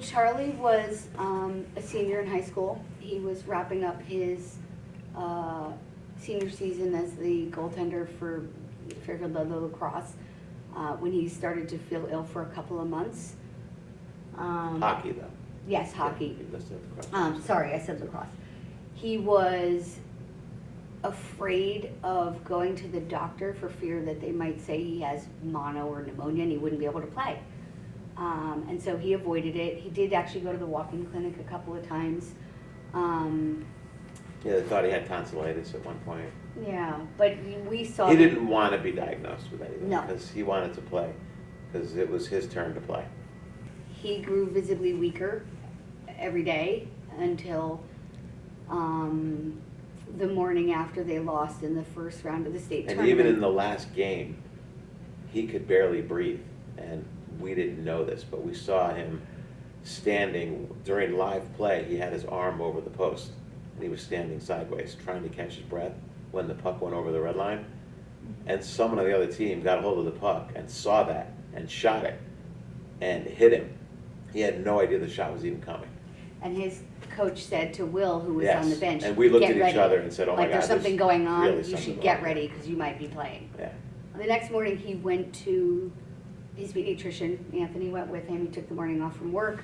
Charlie was a senior in high school. He was wrapping up his senior season as the goaltender for Fairfield Ludlow Lacrosse when he started to feel ill for a couple of months. Hockey, though. Yes, hockey. Yeah, he listed lacrosse. Sorry, I said lacrosse. He was afraid of going to the doctor for fear that they might say he has mono or pneumonia and he wouldn't be able to play. And so he avoided it. He did actually go to the walk-in clinic a couple of times. Yeah, they thought he had tonsillitis at one point. Yeah, but we saw He didn't want to be diagnosed with anything. No. Because he wanted to play, because it was his turn to play. He grew visibly weaker every day until the morning after they lost in the first round of the state And tournament. even in the last game, he could barely breathe. And we didn't know this, but we saw him standing during live play. He had his arm over the post, and he was standing sideways, trying to catch his breath when the puck went over the red line. And someone on the other team got a hold of the puck and saw that and shot it and hit him. He had no idea the shot was even coming. And his coach said to Will, who was Yes. on the bench, And we looked "Get at each ready. other and said, oh my Like, God, there's something there's going on, really you something should going get on." ready because you might be playing." Yeah. The next morning he went to his pediatrician. Anthony went with him. He took the morning off from work.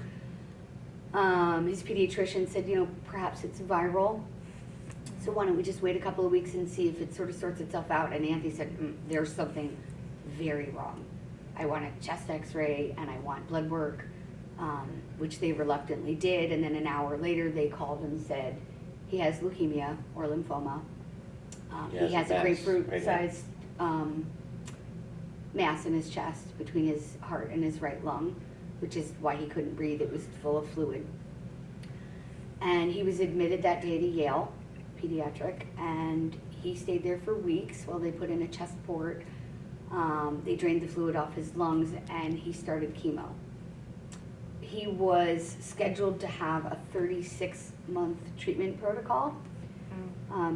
His pediatrician said, perhaps it's viral. So why don't we just wait a couple of weeks and see if it sort of sorts itself out? And Anthony said, there's something very wrong. I want a chest x-ray and I want blood work, which they reluctantly did. And then an hour later they called and said, he has leukemia or lymphoma. He has a grapefruit-sized mass in his chest between his heart and his right lung, which is why he couldn't breathe. It was full of fluid. And he was admitted that day to Yale Pediatric, and he stayed there for weeks while they put in a chest port. They drained the fluid off his lungs, and he started chemo. He was scheduled to have a 36-month treatment protocol,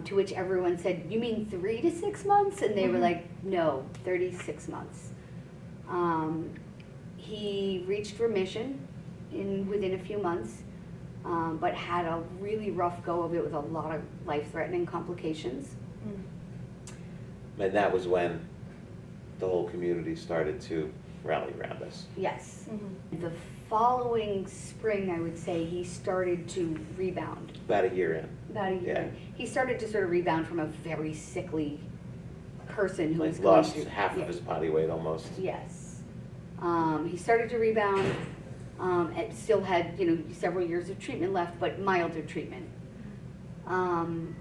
to which everyone said, "You mean 3 to 6 months?" And they were like, "No, 36 months." He reached remission within a few months, but had a really rough go of it with a lot of life-threatening complications. And that was when the whole community started to rally around us. Yes. The following spring, I would say, he started to rebound. About a year in. About a year. Yeah. He started to sort of rebound from a very sickly person who was Like going lost through, half of his body weight almost. Yes. He started to rebound. It still had, several years of treatment left, but milder treatment. And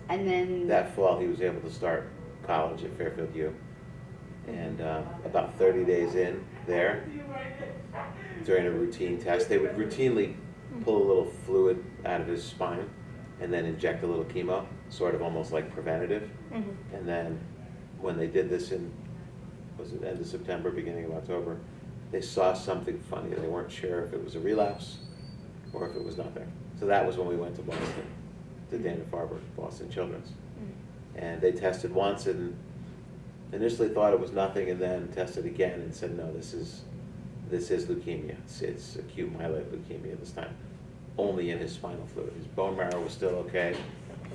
then That fall, he was able to start college at Fairfield U. And about 30 days in there, during a routine test, they would routinely pull a little fluid out of his spine and then inject a little chemo, sort of almost like preventative. And then when they did this in, was it end of September, beginning of October, they saw something funny. They weren't sure if it was a relapse or if it was nothing. So that was when we went to Boston, to Dana-Farber, Boston Children's. And they tested once and initially thought it was nothing, and then tested again and said, no, this is leukemia. It's acute myeloid leukemia this time, only in his spinal fluid. His bone marrow was still okay,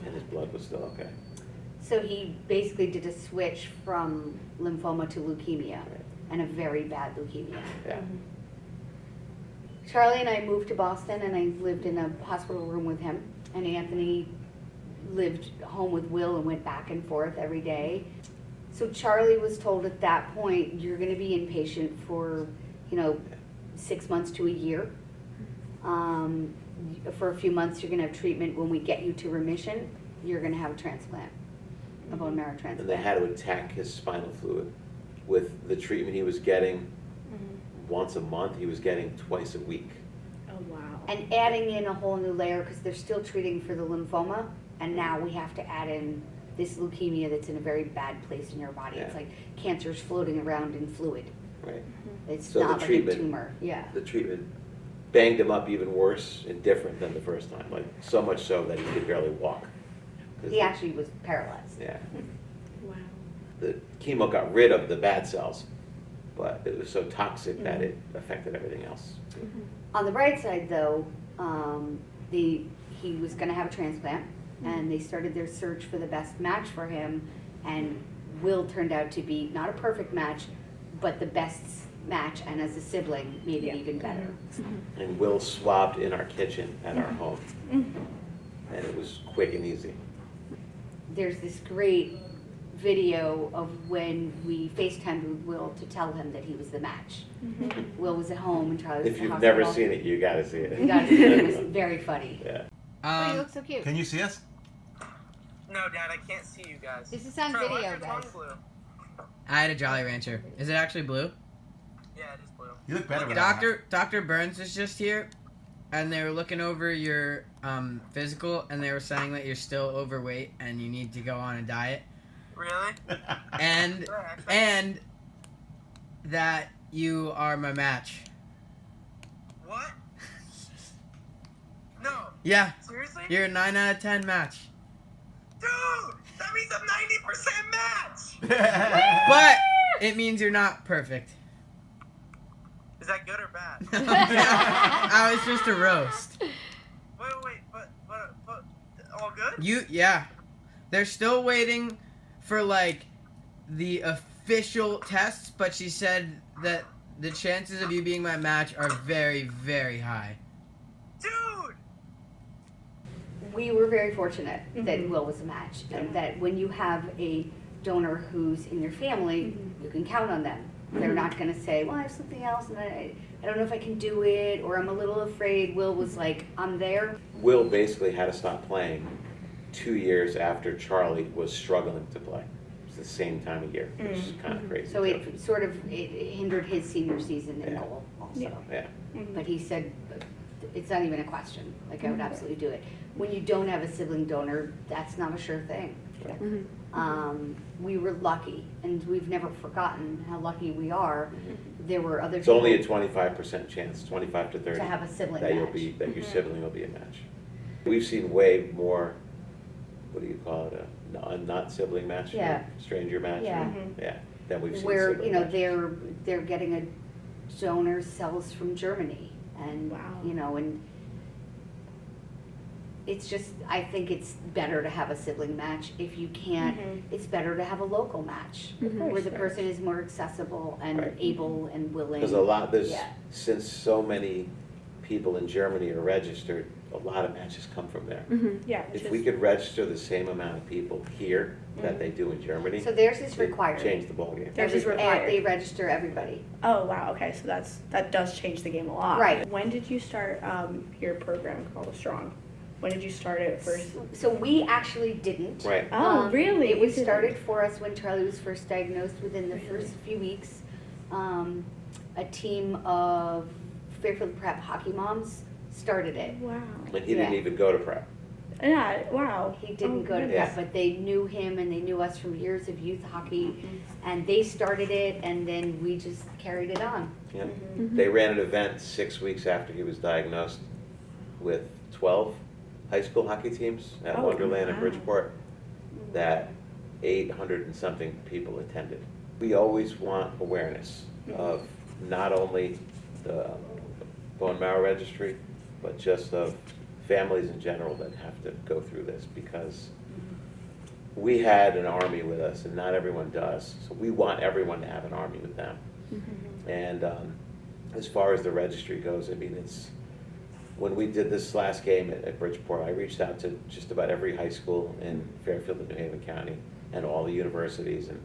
and his blood was still okay. So he basically did a switch from lymphoma to leukemia, Right. and a very bad leukemia. Yeah. Charlie and I moved to Boston, and I lived in a hospital room with him, and Anthony lived home with Will and went back and forth every day. So Charlie was told at that point, you're going to be inpatient for, 6 months to a year. For a few months, you're going to have treatment. When we get you to remission, you're going to have a transplant, a bone marrow transplant. And they had to attack his spinal fluid with the treatment he was getting once a month. He was getting twice a week. Oh, wow. And adding in a whole new layer, because they're still treating for the lymphoma, and now we have to add in this leukemia that's in a very bad place in your body. Yeah. It's like cancer's floating around in fluid. Right. It's So the not like a treatment- tumor. Yeah. The treatment banged him up even worse and different than the first time, like so much so that he could barely walk. 'Cause He actually was paralyzed. Yeah. Wow. The chemo got rid of the bad cells, but it was so toxic that it affected everything else. On the bright side, though, he was going to have a transplant, and they started their search for the best match for him, and Will turned out to be not a perfect match, but the best match, and as a sibling, made it even better. And Will swabbed in our kitchen at our home, and it was quick and easy. There's this great video of when we FaceTimed with Will to tell him that he was the match. Will was at home and Charlie was If in the you've hospital. never seen it, you gotta see it. You gotta see it. It was very funny. Yeah. Oh, you look so cute. Can you see us? No, Dad, I can't see you guys. This is on Troy, why video, is your tongue guys. blue? I had a Jolly Rancher. Is it actually blue? Yeah, it is blue. You look better without Dr. Burns is just here, and they were looking over your physical, and they were saying that you're still overweight and you need to go on a diet, Really? and Sure, actually. and that you are my match. What? No. Yeah, Seriously? you're a 9 out of 10 match. Dude, that means I'm 90% match. But it means you're not perfect. Is that good or bad? I was just a roast. Wait, but all good? Yeah. They're still waiting for like the official tests, but she said that the chances of you being my match are very, very high. Dude! We were very fortunate that Will was a match, and that when you have a donor who's in your family, you can count on them. They're not going to say, well, I have something else, and I don't know if I can do it, or I'm a little afraid. Will was like, I'm there. Will basically had to stop playing 2 years after Charlie was struggling to play. It's the same time of year, which is kind of crazy. So too. it sort of it hindered his senior season in Yeah. goal also. Yeah. But he said, it's not even a question. Like, I would absolutely do it. When you don't have a sibling donor, that's not a sure thing. We were lucky, and we've never forgotten how lucky we are. There were other It's only a 25% chance, 25 to 30, to have a sibling that match. that your sibling will be a match. We've seen way more. What do you call it? A not sibling match? Yeah. Stranger match? Yeah. Yeah. Than we've seen. Where, sibling you know, matches. they're getting a donor cells from Germany, and you know, and it's just, I think it's better to have a sibling match. If you can't, it's better to have a local match where the person is more accessible and Right. able and willing. Because Yeah. since so many people in Germany are registered, a lot of matches come from there. Yeah. If we could register the same amount of people here that they do in Germany, So theirs is it'd required. change the ballgame. Theirs is required. They register everybody. Oh wow. Okay, so that does change the game a lot. Right. When did you start your program called Strong? When did you start it first? So we actually didn't. Right. Oh, really? It was You didn't? started for us when Charlie was first diagnosed. Within the first few weeks, a team of Fairfield Prep hockey moms started it. Wow. And he didn't even go to prep. Yeah. Wow. He didn't go to goodness. prep, but they knew him and they knew us from years of youth hockey, and they started it, and then we just carried it on. Yeah. They ran an event 6 weeks after he was diagnosed with 12 high school hockey teams at Oh, Wonderland in wow. Bridgeport that 800 and something people attended. We always want awareness of not only the bone marrow registry, but just of families in general that have to go through this, because we had an army with us and not everyone does. So we want everyone to have an army with them. And as far as the registry goes, I mean, when we did this last game at Bridgeport, I reached out to just about every high school in Fairfield and New Haven County and all the universities, and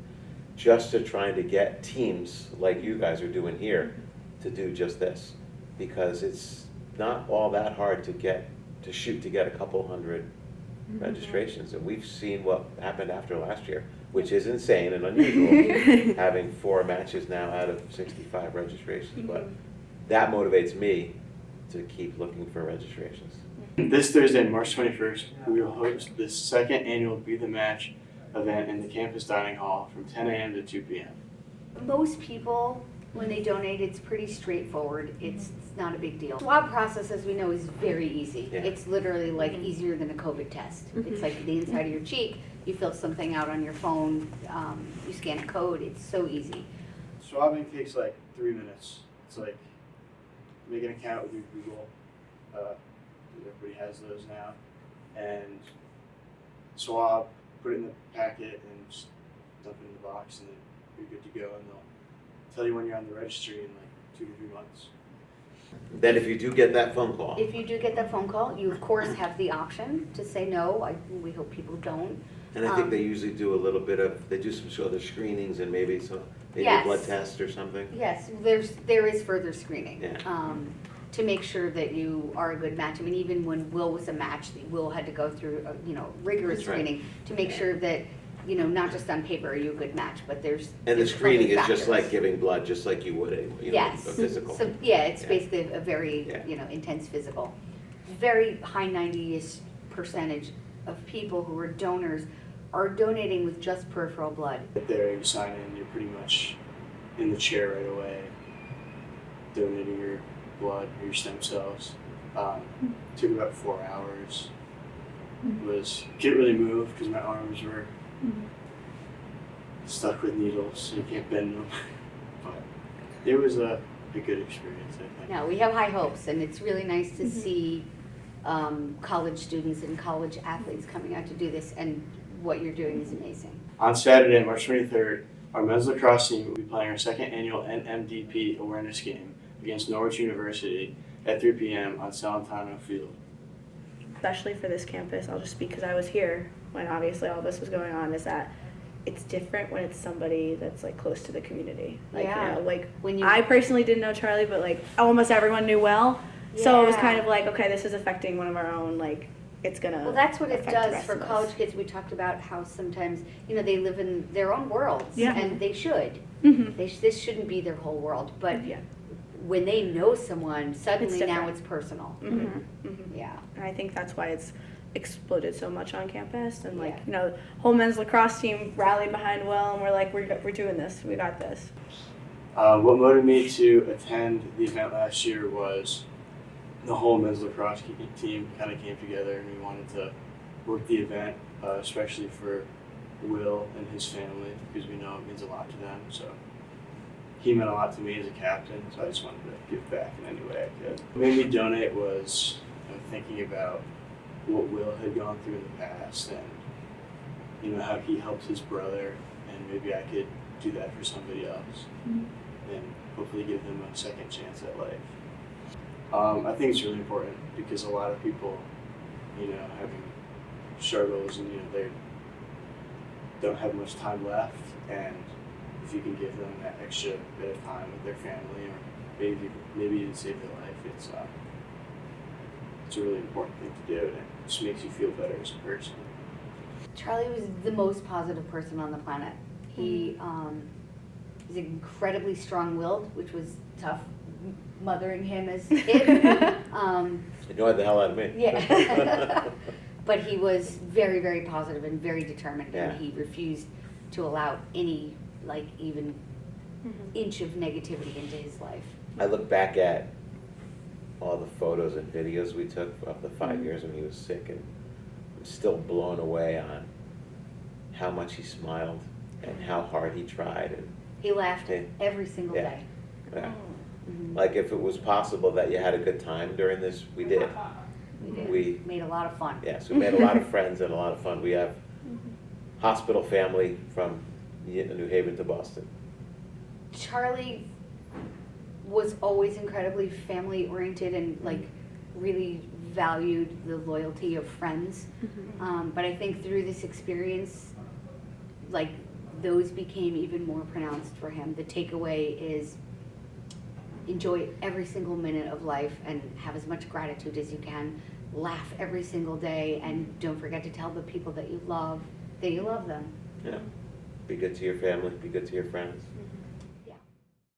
just to trying to get teams like you guys are doing here to do just this, because it's not all that hard to shoot to get a couple hundred registrations, and we've seen what happened after last year, which is insane and unusual, having 4 matches now out of 65 registrations, but that motivates me to keep looking for registrations. This Thursday, March 21st, we will host the second annual Be the Match event in the campus dining hall from 10 a.m. to 2 p.m. Most people, when they donate, it's pretty straightforward. It's not a big deal. Swab process, as we know, is very easy. Yeah. It's literally like easier than a COVID test. It's like the inside of your cheek, you fill something out on your phone, you scan a code, it's so easy. Swabbing takes like 3 minutes. It's like make an account with your Google. Everybody has those now. And swab, put it in the packet, and just dump it in the box, and then you're good to go. And they'll tell you when you're on the registry in like 2 to 3 months. Then if you do get that phone call, If you do get that phone call, you of course have the option to say no. We hope people don't. and I think they usually do a little bit of, they do some sort of screenings and maybe a Yes. blood test or something. Yes, there is further screening. Yeah. To make sure that you are a good match. I mean, even when Will was a match, Will had to go through, rigorous That's right. screening to make sure that, not just on paper are you a good match, but there's. And the there's screening other is just factors. like giving blood, just like you would a Yes. physical. So, yeah, it's Yeah. basically a very, Yeah. intense physical. Very high 90-ish percentage of people who are donors are donating with just peripheral blood. Right there, you sign in, you're pretty much in the chair right away, donating your blood or your stem cells. Took about 4 hours. Can't really move because my arms were stuck with needles, so you can't bend them. But it was a good experience, I think. No, we have high hopes, and it's really nice to see college students and college athletes coming out to do this, and what you're doing is amazing. On Saturday, March 23rd, our men's lacrosse team will be playing our second annual NMDP awareness game against Norwich University at 3 p.m. on Salentino Field. Especially for this campus, I'll just speak because I was here when obviously all this was going on, is that it's different when it's somebody that's like close to the community. Like, Yeah. When you, I personally didn't know Charlie, but like almost everyone knew well. So it was Yeah. kind of like, okay, this is affecting one of our own, like it's gonna. well, that's what it affect the does rest for of us. college kids. We talked about how sometimes, they live in their own worlds, Yeah. and they should. Mhm. This shouldn't be their whole world, but Yeah. when they know someone, suddenly now different. it's personal. Mhm. Mhm. Yeah. And I think that's why it's exploded so much on campus, and like Yeah. whole men's lacrosse team rallied behind Will, and we're like, we're doing this, we got this. What motivated me to attend the event last year was the whole men's lacrosse team kind of came together, and we wanted to work the event, especially for Will and his family, because we know it means a lot to them. So he meant a lot to me as a captain, so I just wanted to give back in any way I could. What made me donate was thinking about what Will had gone through in the past, and how he helped his brother, and maybe I could do that for somebody else, and hopefully give them a second chance at life. I think it's really important because a lot of people, having struggles, and they don't have much time left, and if you can give them that extra bit of time with their family, or maybe even save their life, it's a really important thing to do, and it just makes you feel better as a person. Charlie was the most positive person on the planet. He is incredibly strong-willed, which was tough mothering him as a kid. It annoyed the hell out of me. Yeah. But he was very, very positive and very determined, Yeah. and he refused to allow any, even inch of negativity into his life. I look back at all the photos and videos we took of the 5 years when he was sick, and I'm still blown away on how much he smiled and how hard he tried. And He laughed Yeah. every single Yeah. day. yeah. Mhm. Like if it was possible that you had a good time during this, we did. We did. We- Made a lot of fun. Yes, we made a lot of friends and a lot of fun. We have hospital family from New Haven to Boston. Charlie was always incredibly family oriented and really valued the loyalty of friends. But I think through this experience, those became even more pronounced for him. The takeaway is enjoy every single minute of life and have as much gratitude as you can. Laugh every single day, and don't forget to tell the people that you love them. Yeah. Be good to your family, be good to your friends. Mhm.